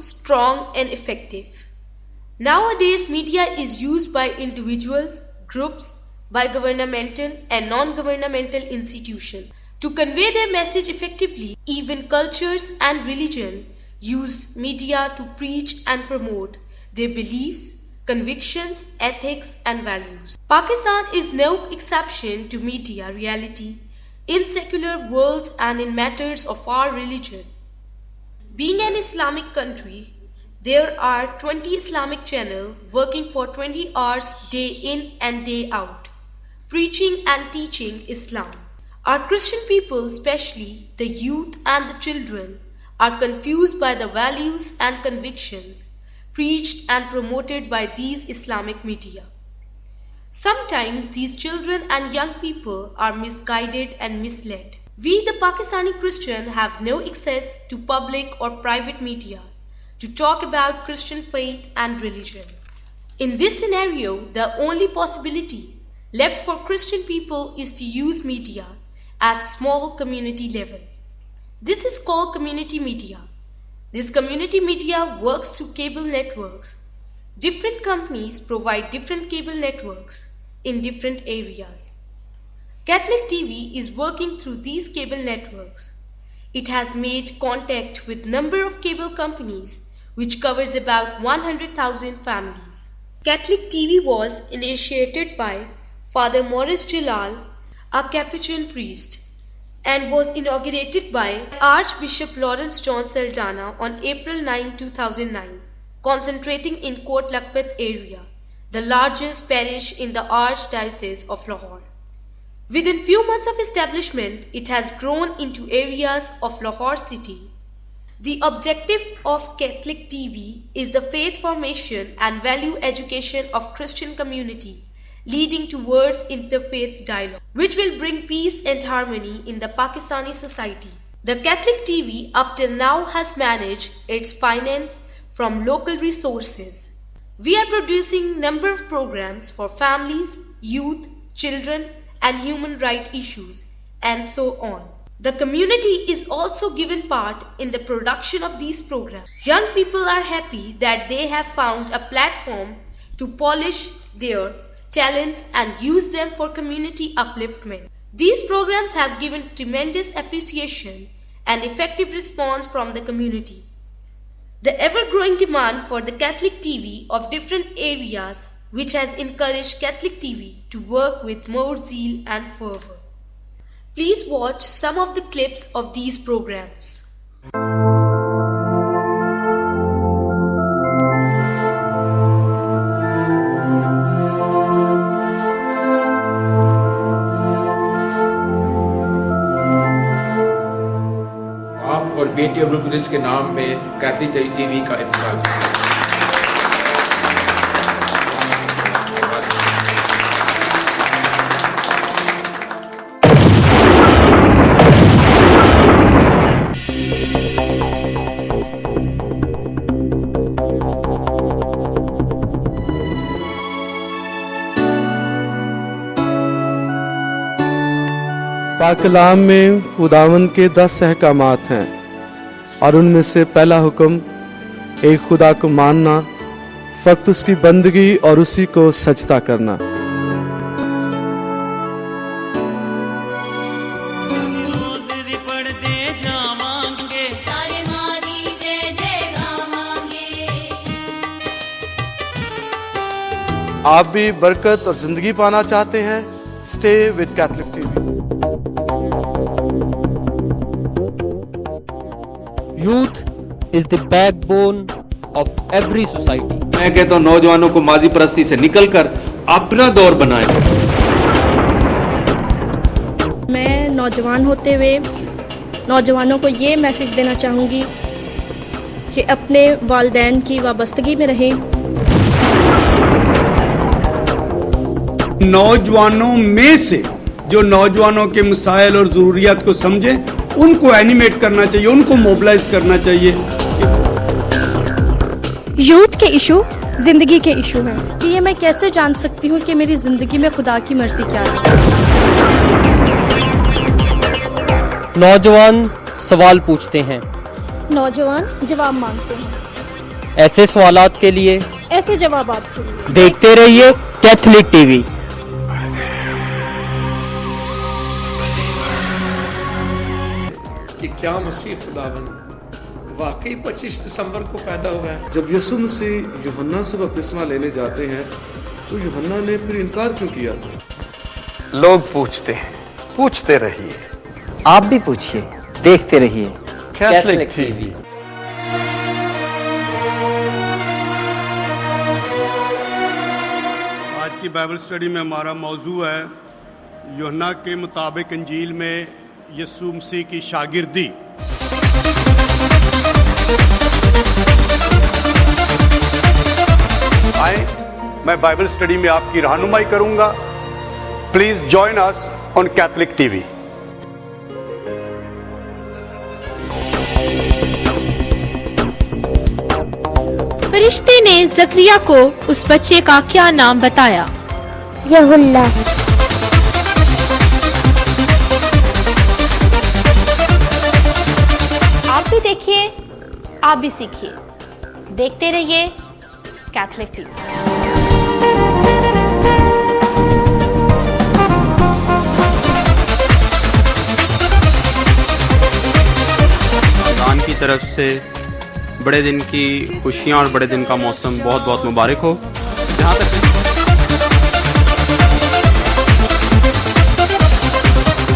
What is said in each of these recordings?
strong and effective. Nowadays, media is used by individuals, groups, by governmental and non-governmental institutions to convey their message effectively. Even cultures and religion use media to preach and promote their beliefs, convictions, ethics and values. Pakistan is no exception to media reality in secular worlds and in matters of our religion. Being an Islamic country, there are 20 Islamic channels working for 20 hours day in and day out, preaching and teaching Islam. Our Christian people, especially the youth and the children, are confused by the values and convictions preached and promoted by these Islamic media. Sometimes these children and young people are misguided and misled. We, the Pakistani Christian, have no access to public or private media to talk about Christian faith and religion. In this scenario, the only possibility left for Christian people is to use media at small community level. This is called community media. This community media works through cable networks. Different companies provide different cable networks in different areas. Catholic TV is working through these cable networks. It has made contact with number of cable companies which covers about 100,000 families. Catholic TV was initiated by Father Maurice Jalal, a Capuchin priest, and was inaugurated by Archbishop Lawrence John Saldana on April 9, 2009, concentrating in Kot Lakhpat area, the largest parish in the Archdiocese of Lahore. Within few months of establishment, it has grown into areas of Lahore city. The objective of Catholic TV is the faith formation and value education of Christian community, leading towards interfaith dialogue, which will bring peace and harmony in the Pakistani society. The Catholic TV up till now has managed its finance from local resources. We are producing number of programs for families, youth, children and human rights issues and so on. The community is also given part in the production of these programs. Young people are happy that they have found a platform to polish their talents and use them for community upliftment. These programs have given tremendous appreciation and effective response from the community. The ever-growing demand for the Catholic TV of different areas which has encouraged Catholic TV to work with more zeal and fervor. Please watch some of the clips of these programs. और बेटी अब्दुल कुद्दूस के नाम पे Catholic TV का इफ्तिताह। पाक कलाम में खुदावंद के 10 अहकामात हैं और उनमें से पहला हुक्म एक खुदा को मानना, फक्त उसकी बंदगी और उसी को सजदा करना। आप भी बरकत और जिंदगी पाना चाहते हैं? Stay with Catholic TV. Youth is the backbone of every society. मैं कहता हूँ नौजवानों को माजी परस्ती से निकलकर अपना दौर बनाएं। मैं नौजवान होते हुए नौजवानों को ये मैसेज देना चाहूँगी कि अपने वालिदैन की वाबस्तगी में रहें। नौजवानों में से जो नौजवानों के मसाइल और ज़रूरियात को समझें, उनको एनिमेट करना चाहिए, उनको मोबिलाइज करना चाहिए। यूथ के इशू जिंदगी के इशू हैं कि ये मैं कैसे जान सकती हूँ कि मेरी जिंदगी में खुदा की मर्जी क्या है। नौजवान सवाल पूछते हैं, नौजवान जवाब मांगते हैं। ऐसे सवालात के लिए, ऐसे जवाबात के लिए देखते रहिए कैथलिक टीवी। कि क्या मसीह खुदावंद वाकई 25 दिसंबर को पैदा हुआ है। जब यीशु मसीह यूहन्ना से बपतिस्मा लेने जाते हैं तो यूहन्ना ने फिर इनकार क्यों किया था? लोग पूछते हैं, पूछते रहिए, आप भी पूछिए, देखते रहिए कैथलिक टीवी। आज की बाइबल स्टडी में हमारा मौजू है यूहन्ना के मुताबिक इंजील में यीशु मसीह की शागिर्दी। आए, मैं बाइबल स्टडी में आपकी रहनुमाई करूंगा। Please join us on Catholic TV. फरिश्ते ने जकरिया को उस बच्चे का क्या नाम बताया? यहुल्ला। आप भी देखिए, आप भी सीखिए, देखते रहिए कैथलिक टीवी। खुदा की तरफ से बड़े दिन की खुशियाँ और बड़े दिन का मौसम बहुत बहुत मुबारक हो। जहाँ तक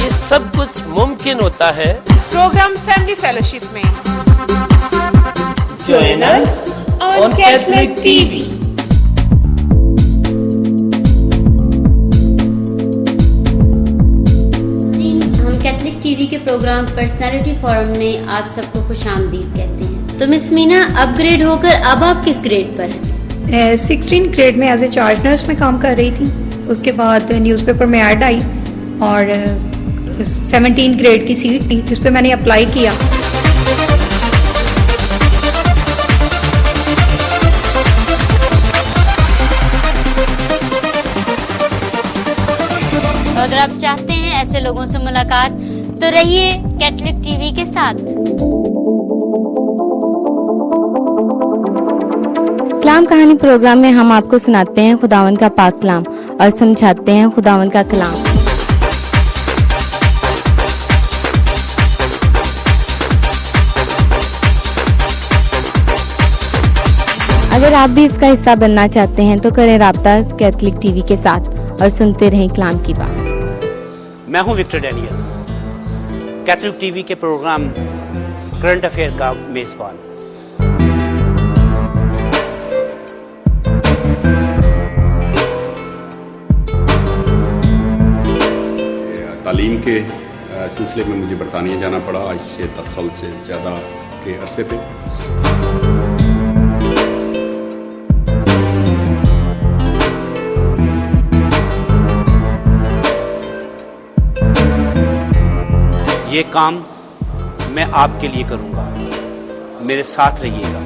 ये सब कुछ मुमकिन होता है प्रोग्राम फैमिली फेलोशिप में। Join us on Catholic TV। हम कैथलिक टीवी के प्रोग्राम पर्सनालिटी फोरम में आप सबको खुशामदीद कहते हैं। तो मिस मीना, अपग्रेड होकर अब आप किस ग्रेड पर हैं? 16 ग्रेड में एज ए चार्ज नर्स में काम कर रही थी। उसके बाद न्यूज़पेपर में ऐड आई और 17 ग्रेड की सीट थी जिस पे मैंने अप्लाई किया। अगर आप चाहते हैं ऐसे लोगों से मुलाकात तो रहिए कैथलिक टीवी के साथ। कलाम कहानी प्रोग्राम में हम आपको सुनाते हैं खुदावंद का पाक कलाम और समझाते हैं खुदावंद का कलाम। अगर आप भी इसका हिस्सा बनना चाहते हैं तो करें राब्ता कैथलिक टीवी के साथ और सुनते रहें कलाम की बात। मैं हूं विक्टर डैनियल, कैथलिक टीवी के प्रोग्राम करंट अफेयर का मेजबान। तालीम के सिलसिले में मुझे बरतानिया जाना पड़ा आज से 10 साल से ज़्यादा के अरसे पे। ये काम मैं आपके लिए करूंगा, मेरे साथ रहिएगा।